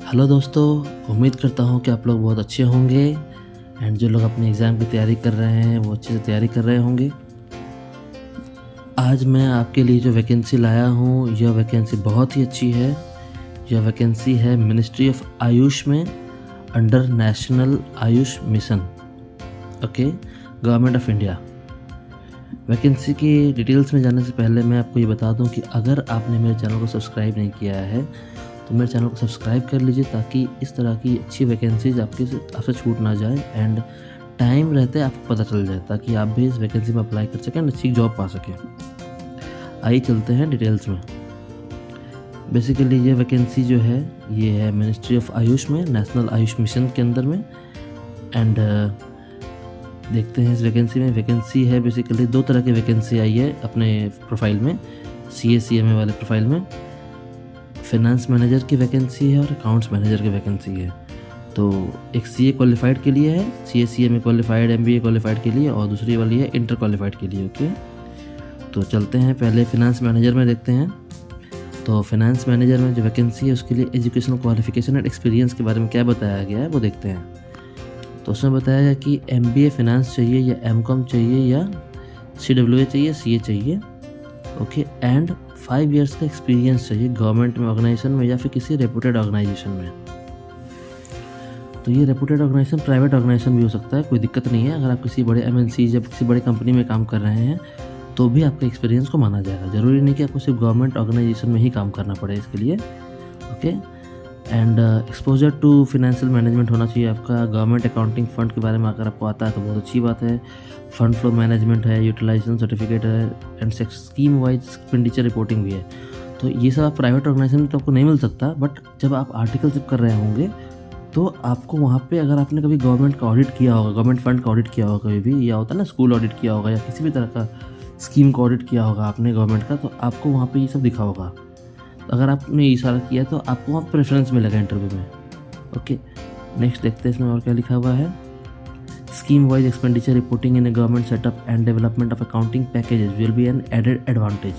Hello दोस्तों, उम्मीद करता हूँ कि आप लोग बहुत अच्छे होंगे एंड जो लोग अपने एग्ज़ाम की तैयारी कर रहे हैं वो अच्छे से तैयारी कर रहे होंगे। आज मैं आपके लिए जो वैकेंसी लाया हूँ यह वैकेंसी बहुत ही अच्छी है। यह वैकेंसी है मिनिस्ट्री ऑफ आयुष में under national Ayush mission, okay, government of India. Vacancy की डिटेल्स में जाने से पहले मैं आपको ये बता दूं कि अगर आपने मेरे चैनल को सब्सक्राइब नहीं किया है तो मेरे चैनल को सब्सक्राइब कर लीजिए ताकि इस तरह की अच्छी वैकेंसीज आपसे छूट ना जाए एंड टाइम रहते आपको पता चल जाए ताकि आप भी इस वैकेंसी में अप्लाई कर सकें, अच्छी जॉब पा सकें। आइए चलते हैं डिटेल्स में। बेसिकली ये वैकेंसी जो है ये है मिनिस्ट्री ऑफ आयुष में, नेशनल आयुष मिशन के अंदर में। एंड देखते हैं इस वैकेंसी में। वैकेंसी है बेसिकली दो तरह की वैकेंसी आई है अपने प्रोफाइल में, CA वाले प्रोफाइल में। फाइनेंस मैनेजर की वैकेंसी है और अकाउंट्स मैनेजर की वैकेंसी है। तो एक CA क्वालिफाइड के लिए है, CA में क्वालिफाइड, MBA क्वालिफाइड के लिए, और दूसरी वाली है इंटर क्वालिफाइड के लिए। ओके, तो चलते हैं पहले फाइनेंस मैनेजर में देखते हैं। तो फाइनेंस मैनेजर में जो वैकेंसी है उसके लिए एजुकेशनल क्वालिफिकेशन एंड एक्सपीरियंस के बारे में क्या बताया गया है वो देखते हैं। तो उसमें बताया गया कि MBA फाइनेंस चाहिए या MCOM चाहिए या CWA चाहिए, CA चाहिए, ओके, एंड 5 इयर्स का एक्सपीरियंस चाहिए गवर्नमेंट में, ऑर्गेनाइजेशन में या फिर किसी रेपुटेड ऑर्गेनाइजेशन में। तो ये रेपुटेड ऑर्गेनाइजेशन प्राइवेट ऑर्गेनाइजेशन भी हो सकता है, कोई दिक्कत नहीं है। अगर आप किसी बड़े MNC या किसी बड़ी कंपनी में काम कर रहे हैं तो भी आपके एक्सपीरियंस को माना जाएगा। ज़रूरी नहीं कि आपको सिर्फ गवर्नमेंट ऑर्गेनाइजेशन में ही काम करना पड़े इसके लिए, okay. And exposure to financial management होना चाहिए आपका। गवर्नमेंट अकाउंटिंग फ़ंड के बारे में अगर आपको आता है तो बहुत अच्छी बात है। फंड फ्लो मैनेजमेंट है, यूटिलाइजेशन सर्टिफिकेट है and scheme wise expenditure reporting भी है। तो ये सब आप प्राइवेट ऑर्गेनाइजेशन में तो आपको नहीं मिल सकता, बट जब आप आर्टिकलशिप कर रहे होंगे तो आपको वहाँ पे, अगर आपने कभी गवर्नमेंट का ऑडिट किया होगा, गवर्नमेंट फंड का ऑडिट किया होगा कभी भी, या होता है ना स्कूल ऑडिट किया होगा या किसी भी तरह का स्कीम का ऑडिट किया होगा आपने गवर्नमेंट का, तो आपको वहाँ पे ये सब दिखा होगा। अगर आपने ये सारा किया तो आपको वहाँ प्रेफरेंस मिलेगा इंटरव्यू में, ओके। नेक्स्ट देखते हैं इसमें और क्या लिखा हुआ है। Scheme wise expenditure reporting in a government setup and development of accounting packages will be an added advantage,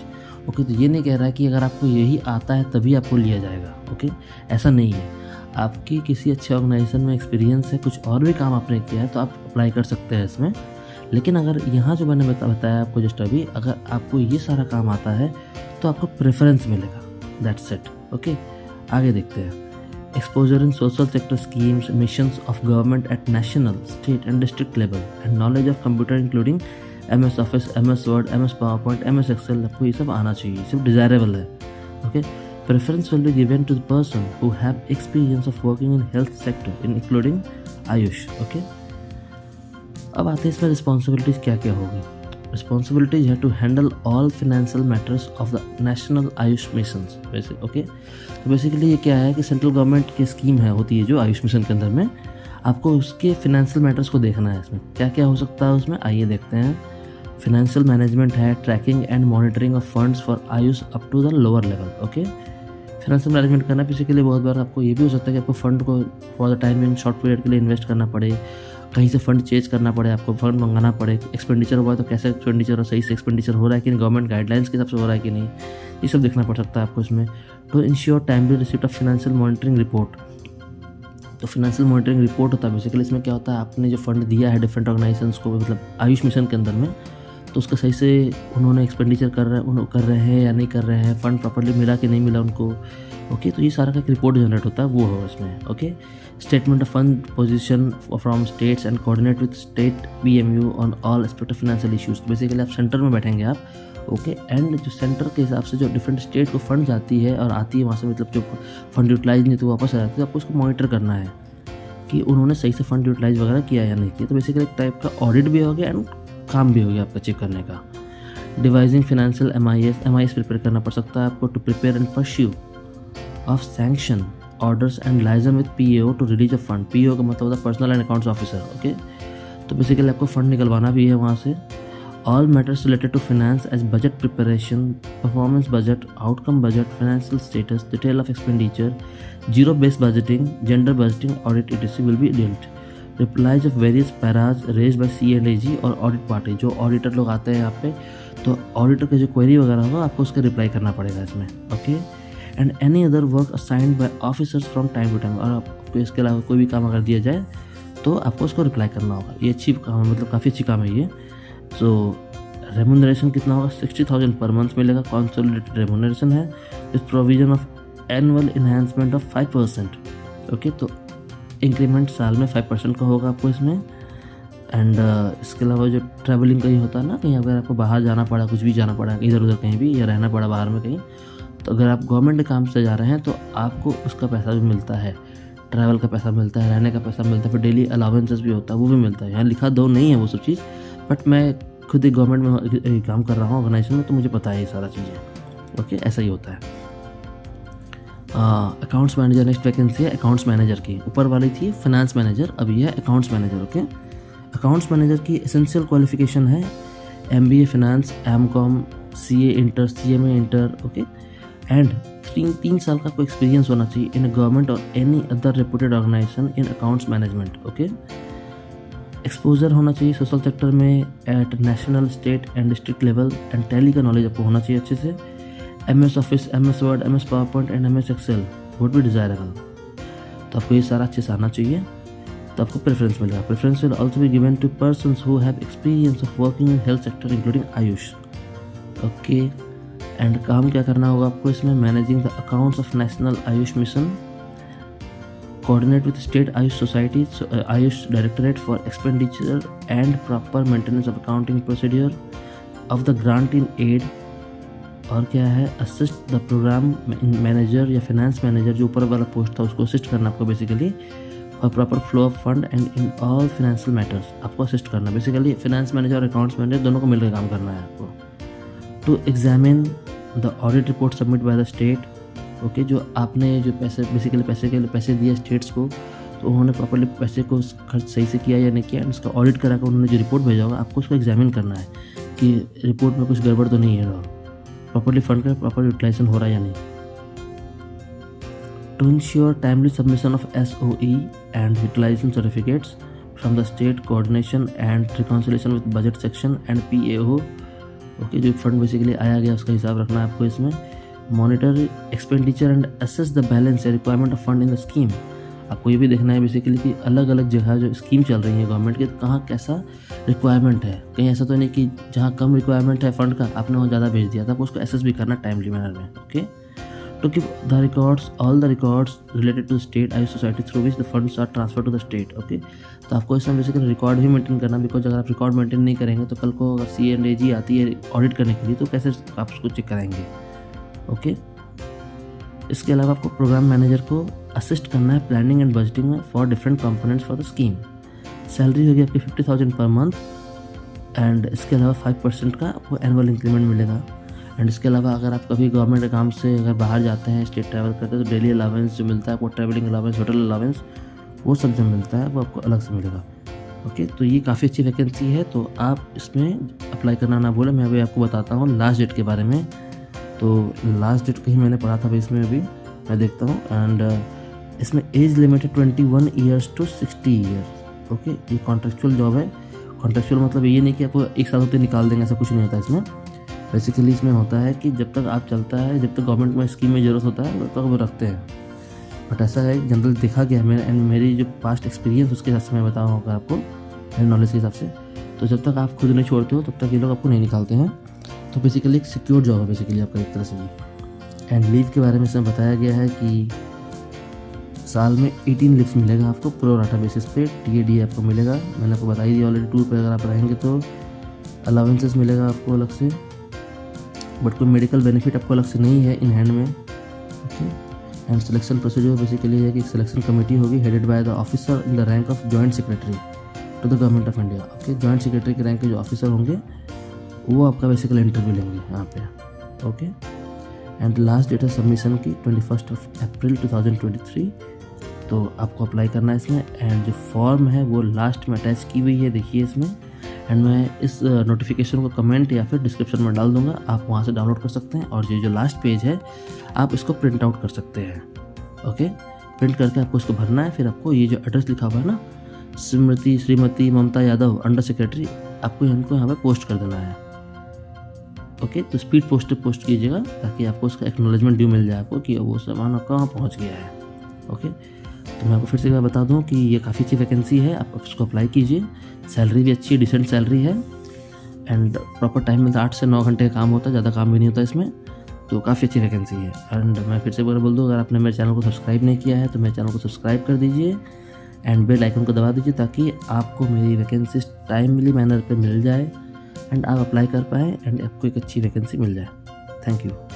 okay. तो ये नहीं कह रहा है कि अगर आपको यही आता है तभी आपको लिया जाएगा, ओके, ऐसा नहीं है। आपकी किसी अच्छे ऑर्गेनाइजेशन में एक्सपीरियंस है, कुछ और भी काम आपने किया है तो आप अप्लाई कर सकते हैं इसमें। लेकिन अगर यहाँ जो मैंने बताया आपको जस्ट अभी, अगर आपको ये सारा काम आता है तो आपको प्रेफरेंस मिलेगा, दैट्स इट, ओके। आगे देखते हैं। Exposure in social sector schemes, missions of government at national, state and district level and knowledge of computer including MS Office, MS Word, MS PowerPoint, MS Excel, आपको ये सब आना चाहिए, सिर्फ डिज़ायरेबल है, okay. Preference will be given to the person who have experience of working in health sector in including Ayush, okay. अब आते हैं इसमें रिस्पॉन्सिबिलिटीज़ क्या क्या होगी। रिस्पॉन्सिबिलिटीज है to handle all financial matters of the national Ayush mission, वैसे, ओके। तो बेसिकली ये क्या है कि सेंट्रल गवर्नमेंट की स्कीम है, होती है जो आयुष मिशन के अंदर में, आपको उसके फाइनेंशियल मैटर्स को देखना है। इसमें क्या क्या हो सकता है उसमें, आइए देखते हैं। फाइनेंशियल मैनेजमेंट है, tracking and monitoring of funds for Ayush up to the lower level, okay. Financial management करना बेसिकली बहुत बार आपको ये भी हो सकता है कि आपको फंड को for the time in short period के लिए इन्वेस्ट करना पड़े, कहीं से फंड चेंज करना पड़े, आपको फंड मंगाना पड़े, एक्सपेंडिचर हुआ है तो कैसे एक्सपेंडिचर हो, सही से एक्सपेंडिचर हो रहा है कि नहीं, गवर्नमेंट गाइडलाइंस के हिसाब से हो रहा है कि नहीं, ये सब देखना पड़ सकता है आपको इसमें। तो ensure timely receipt of financial monitoring report. तो फाइनेंशियल मॉनिटरिंग रिपोर्ट होता है बेसिकली, इसमें क्या होता है, आपने जो फंड दिया है डिफरेंट ऑर्गेनाइजेशंस को, मतलब आयुष मिशन के अंदर में, तो उसका सही से उन्होंने एक्सपेंडिचर कर रहे हैं या नहीं कर रहे हैं, फंड प्रॉपर्ली मिला कि नहीं मिला उनको, ओके। तो ये सारा का एक रिपोर्ट जनरेट होता है, वो हो इसमें, okay. Statement of fund position from states and coordinate with state PMU on all aspect of financial issues. तो बेसिकली आप सेंटर में बैठेंगे आप, ओके, एंड जो सेंटर के हिसाब से जो डिफरेंट स्टेट को फंड जाती है और आती है वहाँ से, मतलब जो फंड यूटिलाइज नहीं तो वापस आ जाती है, तो आपको उसको मॉनिटर करना है कि उन्होंने सही से फंड यूटिलाइज वगैरह किया या नहीं किया। तो बेसिकली एक टाइप का ऑडिट भी हो गया एंड काम भी हो गया आपका चेक करने का। डिवाइजिंग फाइनेंशियल MIS प्रिपेयर करना पड़ सकता है आपको, to prepare and pursue of sanction orders and liaison with PAO to release a fund. PAO का मतलब होता है personal and accounts officer, okay. तो बेसिकली आपको फंड निकलवाना भी है वहाँ से। All matters related to finance as budget preparation, performance budget, outcome budget, financial status, detail of expenditure, zero based budgeting, gender budgeting, audit etc will be dealt. Replies of various paras raise bye C&AG और audit party. जो auditor लोग आते हैं यहाँ पे, तो auditor के जो क्वेरी वगैरह होगा आपको उसका रिप्लाई करना पड़ेगा इसमें, okay. And any other work assigned by officers from time to time. और आपको इसके अलावा कोई भी काम अगर दिया जाए तो आपको उसको रिप्लाई करना होगा। ये अच्छी काम है, मतलब काफ़ी अच्छी काम है ये। तो रेमुनरेशन कितना होगा, 60,000 पर मंथ मिलेगा। कंसोलिडेटेड रेमुनरेशन है with provision of annual enhancement of 5%। Okay, तो इंक्रीमेंट साल में 5% का होगा आपको इसमें। एंड इसके अलावा जो ट्रैवलिंग कहीं होता है ना, कहीं अगर आपको बाहर जाना पड़ा, कुछ भी जाना पड़ा इधर उधर कहीं भी, या रहना पड़ा बाहर में कहीं, तो अगर आप गवर्नमेंट के काम से जा रहे हैं तो आपको उसका पैसा भी मिलता है। ट्रैवल का पैसा मिलता है, रहने का पैसा मिलता है, फिर डेली अलाउंसेस भी होता है, वो भी मिलता है। यहाँ लिखा दो नहीं है वो सब चीज़, बट मैं खुद एक गवर्नमेंट में काम कर रहा हूँ ऑर्गेनाइजेशन में, तो मुझे पता है ये सारा चीज़ें। ओके, ऐसा ही होता है। अकाउंट्स मैनेजर नेक्स्ट वैकेंसी है अकाउंट्स मैनेजर की। ऊपर वाली थी फाइनेंस मैनेजर, अब ये है accounts manager. Okay, accounts manager की एसेंशियल क्वालिफिकेशन है MBA finance, M.Com, CA inter, CMA inter. Okay, and 3 साल का कोई एक्सपीरियंस होना चाहिए इन गवर्नमेंट और any other reputed organisation in accounts management. Okay, exposure होना चाहिए सोशल सेक्टर में at national, state and district level, and tally का नॉलेज आपको होना चाहिए अच्छे से। MS Office, MS Word, MS PowerPoint and MS Excel would be desirable. तो आपको ये सारा अच्छे से आना चाहिए, तो आपको प्रेफरेंस मिलेगा। Preference will also be given to persons who have experience of working in health sector including Ayush. Okay, and काम क्या करना होगा आपको इसमें, managing the accounts of national Ayush mission, coordinate with state Ayush societies, Ayush Directorate for expenditure and proper maintenance of accounting procedure of the grant in aid। और क्या है, assist the program manager या finance manager, जो ऊपर वाला post था उसको assist करना आपको बेसिकली, और proper flow of fund and in all financial matters आपको असिस्ट करना। बेसिकली फाइनेंस मैनेजर और अकाउंट्स मैनेजर दोनों को मिलकर काम करना है आपको। To examine the audit report submit by the state. Okay, जो आपने जो पैसे बेसिकली पैसे दिए स्टेट्स को, तो उन्होंने प्रॉपर्ली पैसे को खर्च सही से किया या नहीं किया, एंड उसका ऑडिट करा कर उन्होंने जो रिपोर्ट भेजा होगा आपको उसको एग्जामिन करना है कि रिपोर्ट में कुछ गड़बड़ तो नहीं है, प्रॉपर्ली फंड का प्रॉपर यूटिलाइजेशन हो रहा है या नहीं। To ensure timely submission of SOE and utilisation certificates from the state, coordination and reconciliation with budget section and PAO। Okay, जो फंड बेसिकली आया गया उसका हिसाब रखना है आपको इसमें। Monitor expenditure and assess the balance या requirement of fund in the scheme. आपको ये भी देखना है बेसिकली कि अलग अलग जगह जो स्कीम चल रही है गवर्नमेंट की, कहाँ कैसा रिक्वायरमेंट है। कहीं ऐसा तो नहीं कि जहाँ कम रिक्वायरमेंट है फंड का आपने वहाँ ज़्यादा भेज दिया था, आपको उसको एसेस भी करना टाइमली मैनर में। Okay, to keep the records, all the records related to state Ayush society through which the funds are transfer to the state. Okay, तो आपको इसमें बेसिकली रिकॉर्ड भी मेंटेन करना, बिकॉज अगर आप रिकॉर्ड मेंटेन नहीं करेंगे तो कल को अगर CA&AG आती है ऑडिट करने के लिए तो कैसे आप उसको चेक कराएंगे। ओके, इसके अलावा आपको प्रोग्राम मैनेजर को असिस्ट करना है प्लानिंग एंड बजटिंग में for different components for the scheme. Salary होगी आपकी 50,000 पर मंथ, एंड इसके अलावा 5% का आपको एनुअल इंक्रीमेंट मिलेगा। एंड इसके अलावा अगर आप कभी गवर्नमेंट के काम से अगर बाहर जाते हैं, स्टेट ट्रैवल करते हैं, तो डेली अलावेंस जो मिलता है आपको, ट्रैवलिंग अलावेंस, होटल अलावेंस, वो सब जो मिलता है वो आपको अलग से मिलेगा। ओके, तो ये काफ़ी अच्छी वैकेंसी है, तो आप इसमें अप्लाई करना ना भूलें। मैं अभी आपको बताता हूँ लास्ट डेट के बारे में। तो लास्ट डेट कहीं मैंने पढ़ा था अभी इसमें, अभी मैं देखता हूँ। एंड इसमें एज लिमिट है 21 ईयर्स टू 60 ईयर्स। ओके, ये कॉन्ट्रेक्चुअल जॉब है। कॉन्ट्रेक्चुअल मतलब ये नहीं कि आपको एक साल होते निकाल देंगे, ऐसा कुछ नहीं होता इसमें। बेसिकली इसमें होता है कि जब तक आप चलता है, जब तक गवर्नमेंट में स्कीम में ज़रूरत होता है तब तक वो रखते हैं। बट ऐसा है जनरल देखा गया है एंड मेरी जो पास्ट एक्सपीरियंस उसके हिसाब से मैं बताऊँ अगर आपको, मेरे नॉलेज के हिसाब से, तो जब तक आप खुद नहीं छोड़ते हो तब तक ये लोग आपको नहीं निकालते हैं। तो बेसिकली एक सिक्योर जॉब है बेसिकली आपका एक तरह से ये। एंड लीव के बारे में इसमें बताया गया है कि साल में 18 लीव्स मिलेगा आपको प्रो राटा बेसिस पे। TAD आपको मिलेगा, मैंने आपको बताई दी ऑलरेडी। टूर पे अगर आप रहेंगे तो अलाउंसेस मिलेगा आपको अलग से, बट कोई मेडिकल बेनिफिट आपको अलग से नहीं है इन हैंड में। Okay, and selection procedure basically है कि सिलेक्शन कमेटी होगी headed by the officer in the rank of joint secretary to the government of India. Okay, joint secretary के रैंक के जो ऑफिसर होंगे वो आपका बेसिकली इंटरव्यू लेंगे यहाँ पे। ओके, एंड लास्ट डेट है सबमिशन की 21 अप्रैल 2023। तो आपको अप्लाई करना है इसमें। एंड जो फॉर्म है वो लास्ट में अटैच की हुई है, देखिए इसमें। एंड मैं इस नोटिफिकेशन को कमेंट या फिर डिस्क्रिप्शन में डाल दूंगा, आप वहाँ से डाउनलोड कर सकते हैं। और ये जो लास्ट पेज है आप इसको प्रिंट आउट कर सकते हैं। ओके, प्रिंट करके आपको इसको भरना है। फिर आपको ये जो एड्रेस लिखा हुआ है ना, श्रीमती ममता यादव अंडर सेक्रेटरी, आपको इनको यहाँ पे पोस्ट कर देना है। ओके, तो स्पीड पोस्ट कीजिएगा ताकि आपको उसका एक्नॉलेजमेंट ड्यू मिल जाए आपको कि वो सामान कहाँ पहुँच गया है। ओके, तो मैं आपको फिर से एक बार बता दूँ कि ये काफ़ी अच्छी वैकेंसी है, आप उसको अप्लाई कीजिए। सैलरी भी अच्छी है, डिसेंट सैलरी है एंड प्रॉपर टाइम मिलता है, 8 से 9 घंटे का काम होता है, ज़्यादा काम भी नहीं होता इसमें, तो काफ़ी अच्छी वैकेंसी है। एंड मैं फिर से एक बार बोल दूँ, अगर आपने मेरे चैनल को सब्सक्राइब नहीं किया है तो मेरे चैनल को सब्सक्राइब कर दीजिए एंड बेल आइकन को दबा दीजिए ताकि आपको मेरी वैकेंसी टाइमली मैनर पे मिल जाए एंड आप अप्लाई कर पाएँ एंड आपको एक अच्छी वैकेंसी मिल जाए। Thank you.